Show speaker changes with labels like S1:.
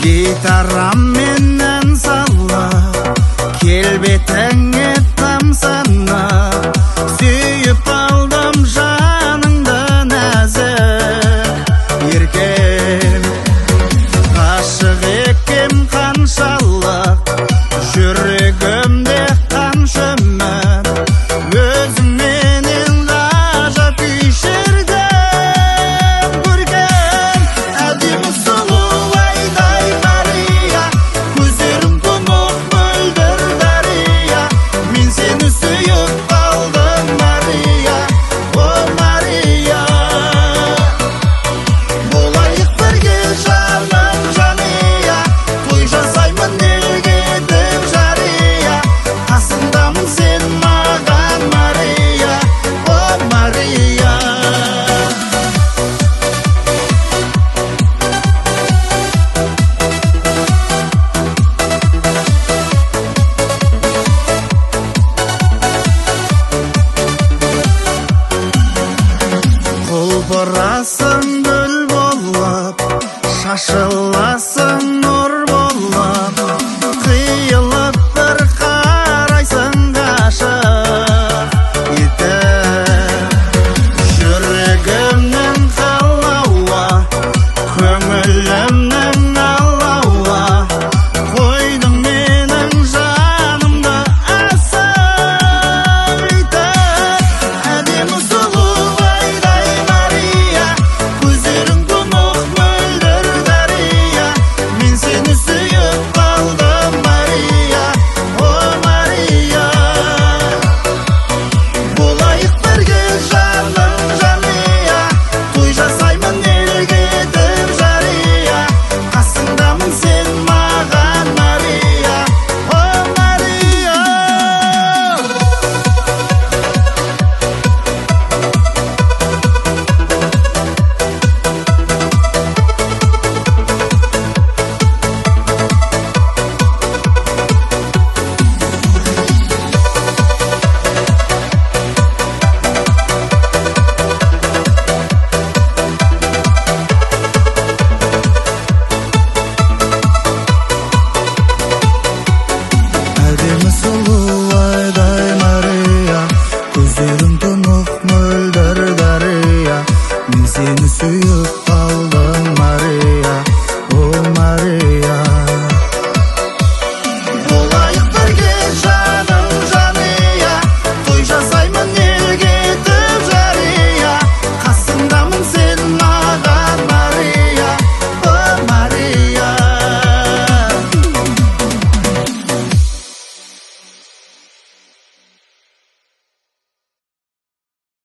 S1: Gitaram menden salla, kelbetеңе tamsana. Suyup aldım janыңды нәзік еркем. Ғашық екем қаншалық, жүрегімде қанша үміт. Өзіңменен ғажап кешірдім көргем. Әдемі сұлу айдай Мария, көздерің тұнық мөлдір дария. Мен сені сүйіп қалдым Мария, о Мария. Болайық бірге жаным жания, той жасаймын елге деп жария. Қасымдамын сен маған Мария, о Мария. Құлпырасың гүл болып, шашыласың нұр болып. Қиылып бір қарайсың ғашық етіп. Жүрегімнің қалауы, көңілімнің алауы. Қойдың менің жанымды асыл етіп. Әдемі сұлу айдай Мария, көздерің тұнық мөлдір дария. Мен сені сүйіп қалдым Мария, о Мария. Болайық бірге жаным жания, той жасаймын елге деп жария. Қасыңдамын сен маған Мария, о Мария. Әдемі сұлу айдай Мария, көздерің тұнық мөлдір дария. Мен сені сүйіп